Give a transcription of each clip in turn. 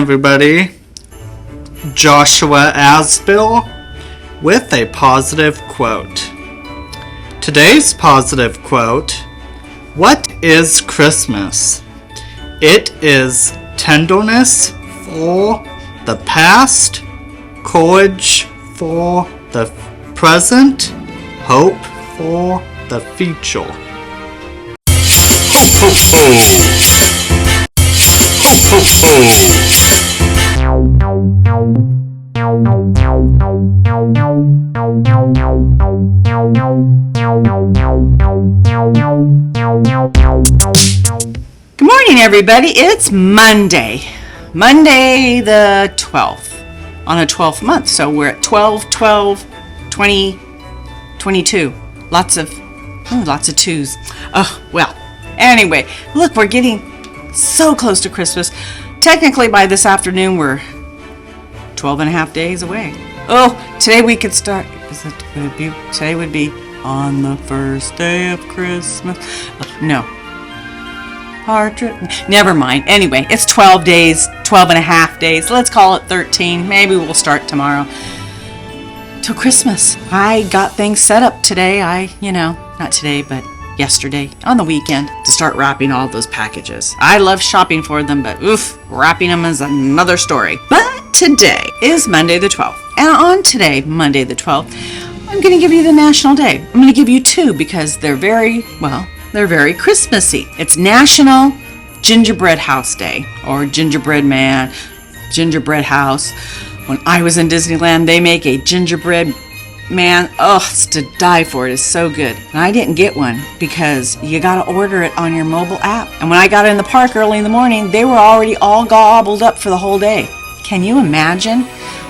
everybody. Joshua Asbill with a positive quote. Today's positive quote: what is Christmas? It is tenderness for the past, courage for the present, hope for the future. Ho, ho, ho! Ho, ho, ho! Good morning, everybody. It's Monday the 12th, on a 12th month. So we're at 12/12/2022. Lots of twos. Oh, well, anyway, look, we're getting so close to Christmas. Technically, by this afternoon, we're 12 and a half days away. Oh, today we could start. Today would be on the first day of Christmas. No. Never mind. Anyway, it's 12 days, 12 and a half days. Let's call it 13. Maybe we'll start tomorrow. Till Christmas. I got things set up today. Not today, but yesterday on the weekend to start wrapping all those packages. I love shopping for them, but wrapping them is another story. But today is Monday the 12th. And on today, Monday the 12th, I'm going to give you the National Day. I'm going to give you two because they're very Christmassy. It's National Gingerbread House Day, or Gingerbread Man, Gingerbread House. When I was in Disneyland, they make a gingerbread man. Oh, it's to die for. It is so good. And I didn't get one because you got to order it on your mobile app. And when I got in the park early in the morning, they were already all gobbled up for the whole day. Can you imagine?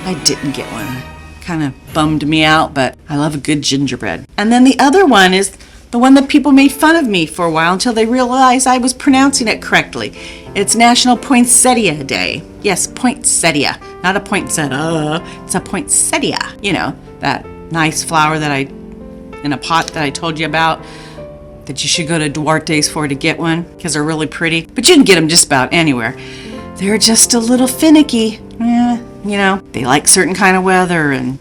I didn't get one. Kind of bummed me out, but I love a good gingerbread. And then the other one is the one that people made fun of me for a while until they realized I was pronouncing it correctly. It's National Poinsettia Day. Yes, poinsettia. Not a poinsettia. It's a poinsettia. You know, that nice flower in a pot that I told you about, that you should go to Duarte's for to get one because they're really pretty. But you can get them just about anywhere. They're just a little finicky. They like certain kind of weather and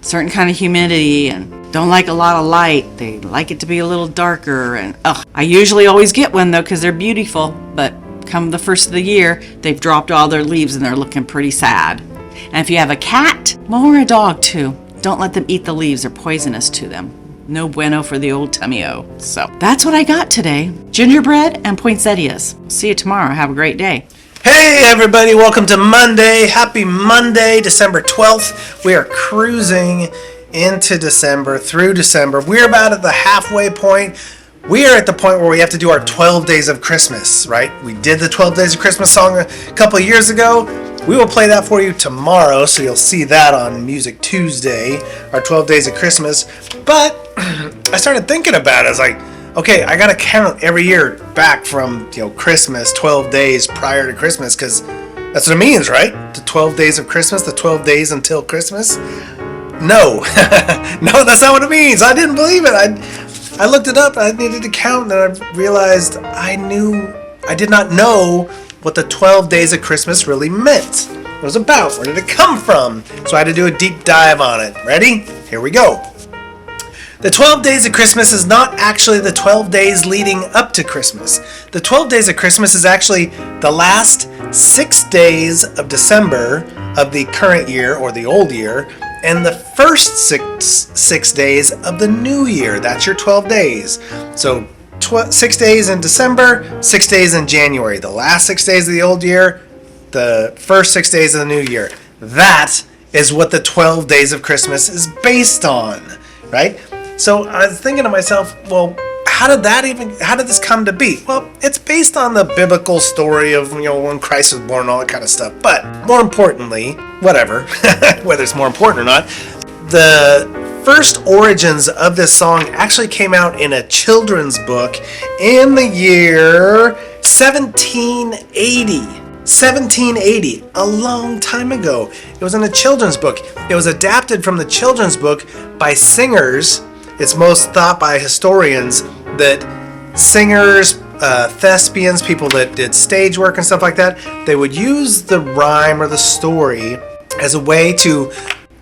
certain kind of humidity and don't like a lot of light. They like it to be a little darker. And I usually always get one though because they're beautiful. But come the first of the year, they've dropped all their leaves and they're looking pretty sad. And if you have a cat, or a dog too, don't let them eat the leaves. They're poisonous to them. No bueno for the old tummy-o. So that's what I got today. Gingerbread and poinsettias. See you tomorrow. Have a great day. Hey everybody, welcome to Monday. Happy Monday, December 12th. We are cruising into December, through December. We're about at the halfway point. We are at the point where we have to do our 12 Days of Christmas, right? We did the 12 Days of Christmas song a couple of years ago. We will play that for you tomorrow, so you'll see that on Music Tuesday, our 12 Days of Christmas. But I started thinking about it. I was like, okay, I gotta count every year back from Christmas, 12 days prior to Christmas, because that's what it means, right? The 12 days of Christmas, the 12 days until Christmas. No, no, that's not what it means. I didn't believe it. I looked it up. I needed to count, and I realized I did not know what the 12 days of Christmas really meant. What it was about. Where did it come from? So I had to do a deep dive on it. Ready? Here we go. The 12 Days of Christmas is not actually the 12 days leading up to Christmas. The 12 Days of Christmas is actually the last 6 days of December of the current year, or the old year, and the first six days of the new year. That's your 12 days. So 6 days in December, 6 days in January. The last 6 days of the old year, the first 6 days of the new year. That is what the 12 Days of Christmas is based on, right? So I was thinking to myself, well, how did this come to be? Well, it's based on the biblical story of, when Christ was born and all that kind of stuff. But more importantly, whatever, whether it's more important or not, the first origins of this song actually came out in a children's book in the year 1780. 1780, a long time ago. It was in a children's book. It was adapted from the children's book by singers. It's most thought by historians that singers thespians, people that did stage work and stuff like that, they would use the rhyme or the story as a way to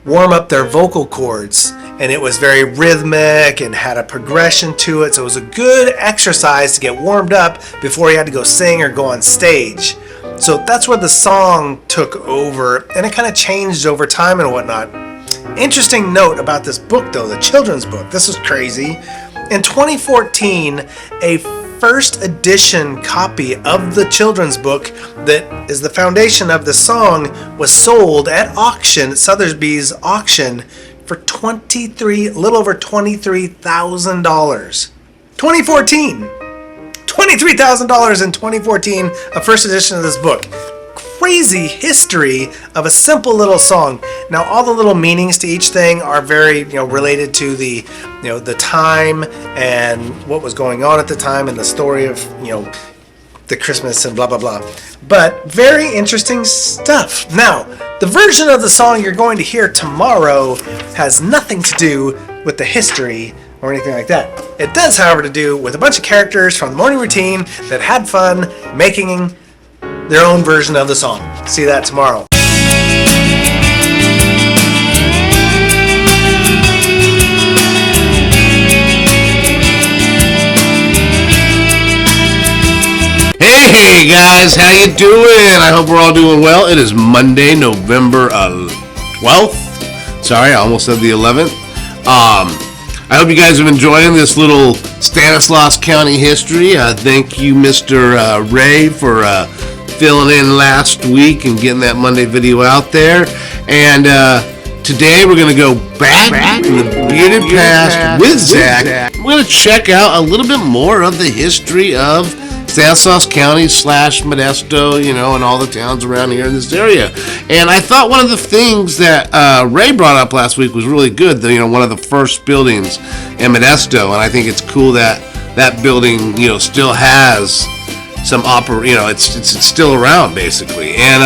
warm up their vocal cords. And it was very rhythmic and had a progression to it. So it was a good exercise to get warmed up before you had to go sing or go on stage. So that's where the song took over, and it kind of changed over time and whatnot. Interesting note about this book, though, the children's book. This was crazy. In 2014, a first edition copy of the children's book that is the foundation of the song was sold at auction, at Sotheby's auction, for a little over $23,000. 2014. $23,000 in 2014, a first edition of this book. Crazy history of a simple little song. Now, all the little meanings to each thing are very, related to the, the time and what was going on at the time and the story of, the Christmas and blah, blah, blah. But very interesting stuff. Now, the version of the song you're going to hear tomorrow has nothing to do with the history or anything like that. It does, however, to do with a bunch of characters from the morning routine that had fun making their own version of the song. See that tomorrow. Hey guys, how you doing? I hope we're all doing well. It is Monday, November 12th. Sorry, I almost said the 11th. I hope you guys are enjoying this little Stanislaus County history. Thank you, Mr. Ray, for filling in last week and getting that Monday video out there. And today we're going to go back in the bearded past with Zach. We're going to check out a little bit more of the history of Stanislaus County / Modesto, and all the towns around here in this area. And I thought one of the things that Ray brought up last week was really good. One of the first buildings in Modesto, and I think it's cool that that building, still has some it's still around basically. And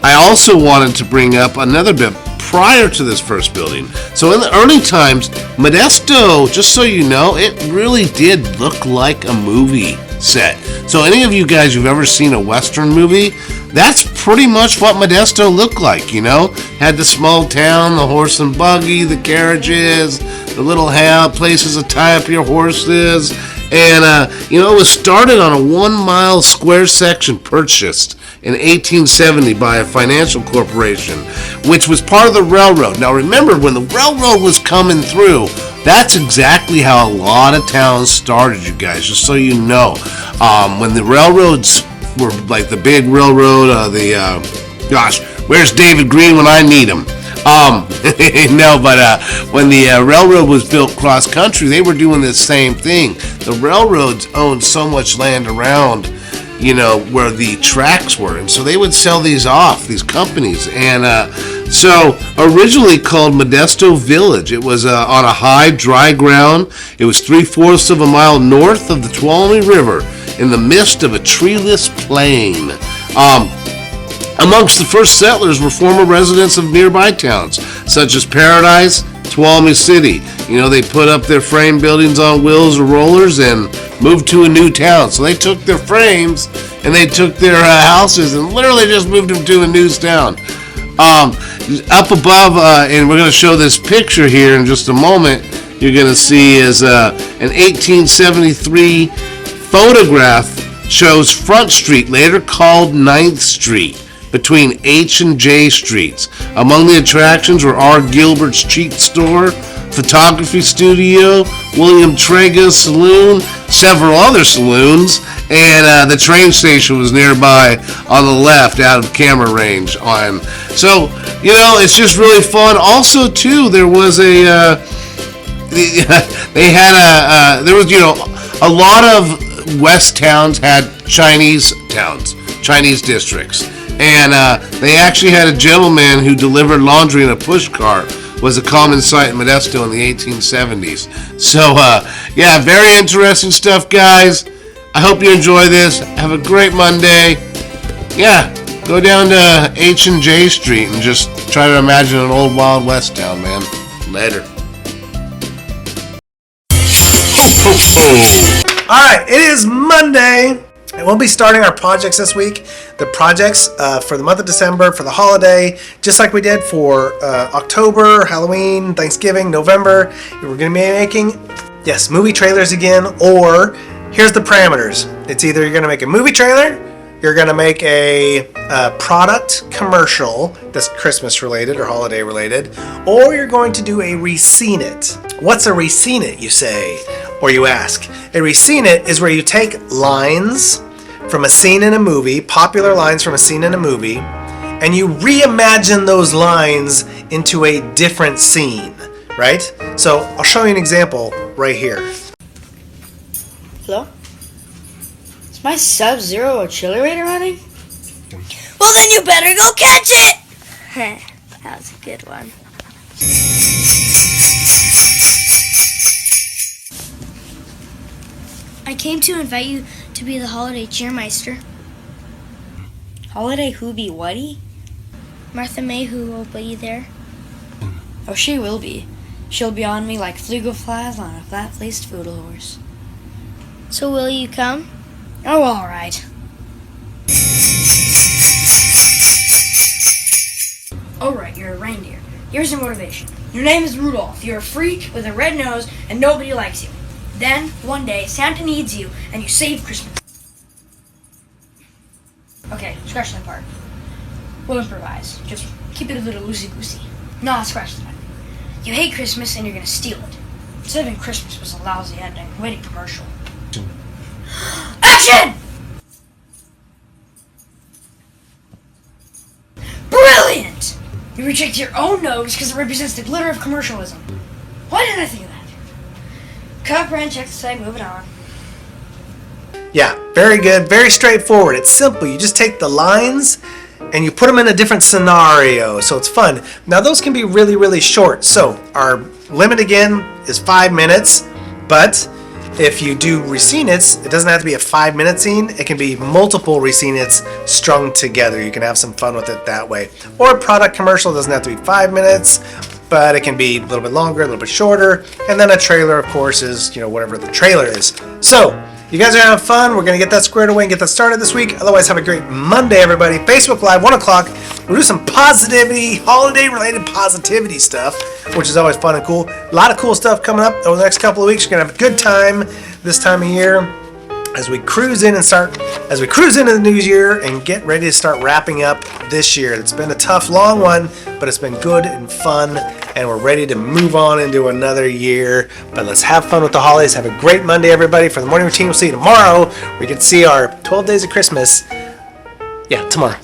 I also wanted to bring up another bit prior to this first building. So in the early times, Modesto, just so you know, it really did look like a movie set. So any of you guys who've ever seen a Western movie, that's pretty much what Modesto looked like, Had the small town, the horse and buggy, the carriages, the little places to tie up your horses. And, it was started on a 1 mile square section purchased in 1870 by a financial corporation, which was part of the railroad. Now remember, when the railroad was coming through, that's exactly how a lot of towns started, you guys, just so you know. When the railroads were like the big railroad, where's David Green when I need him? When the railroad was built cross country, they were doing the same thing. The railroads owned so much land around, where the tracks were, and so they would sell these off, these companies. And so originally called Modesto Village, it was on a high, dry ground. It was 3/4 of a mile north of the Tuolumne River, in the midst of a treeless plain. Amongst the first settlers were former residents of nearby towns, such as Paradise, Tuolumne City. They put up their frame buildings on wheels or rollers and moved to a new town. So they took their frames and they took their houses and literally just moved them to a new town. Up above, and we're going to show this picture here in just a moment, you're going to see is an 1873 photograph shows Front Street, later called 9th Street, between H and J Streets. Among the attractions were R. Gilbert's Cheat Store, Photography Studio, William Trega's Saloon, several other saloons, and the train station was nearby on the left out of camera range. So, it's just really fun. Also, too, there was a lot of West towns had Chinese towns, Chinese districts. And they actually had a gentleman who delivered laundry in a push cart. Was a common sight in Modesto in the 1870s. So, very interesting stuff, guys. I hope you enjoy this. Have a great Monday. Go down to H and J Street and just try to imagine an old Wild West town, man. Later. right, it is Monday. And we'll be starting our projects this week. The projects for the month of December, for the holiday, just like we did for October, Halloween, Thanksgiving, November. We're going to be making, yes, movie trailers again, or here's the parameters. It's either you're going to make a movie trailer, you're going to make a product commercial that's Christmas related or holiday related, or you're going to do a Rescene It. What's a Rescene It, you say, or you ask? A Rescene It is where you take lines from a scene in a movie, popular lines from a scene in a movie, and you reimagine those lines into a different scene, right? So I'll show you an example right here. Hello? Is my Sub-Zero Chillerator running? Well, then you better go catch it! That was a good one. I came to invite you to be the holiday cheermeister. Holiday who be whatty? Martha May, who will be there. Oh, she will be. She'll be on me like flies on a flat-faced foodle horse. So will you come? Oh, all right. All right, you're a reindeer. Here's your motivation. Your name is Rudolph. You're a freak with a red nose, and nobody likes you. Then, one day, Santa needs you, and you save Christmas. Okay, scratch that part. We'll improvise. Just keep it a little loosey-goosey. No, scratch that. You hate Christmas, and you're gonna steal it. Saving Christmas was a lousy ending. Waiting commercial. Action! Brilliant! You reject your own nose because it represents the glitter of commercialism. Why didn't I think of that? Cut, print, check the site, move it on. Yeah, very good, very straightforward. It's simple. You just take the lines and you put them in a different scenario, so it's fun. Now those can be really, really short. So our limit again is 5 minutes, but if you do Rescene It's, it doesn't have to be a 5-minute scene. It can be multiple Rescene It's strung together. You can have some fun with it that way. Or a product commercial doesn't have to be 5 minutes, but it can be a little bit longer, a little bit shorter. And then a trailer, of course, is, whatever the trailer is. So, you guys are having fun. We're going to get that squared away and get that started this week. Otherwise, have a great Monday, everybody. Facebook Live, 1 o'clock. We'll do some positivity, holiday-related positivity stuff, which is always fun and cool. A lot of cool stuff coming up over the next couple of weeks. We're going to have a good time this time of year as we cruise into the new year and get ready to start wrapping up this year. It's been a tough, long one, but it's been good and fun, and we're ready to move on into another year. But let's have fun with the holidays. Have a great Monday, everybody. For the morning routine, we'll see you tomorrow. We get to see our 12 days of Christmas. Yeah, tomorrow.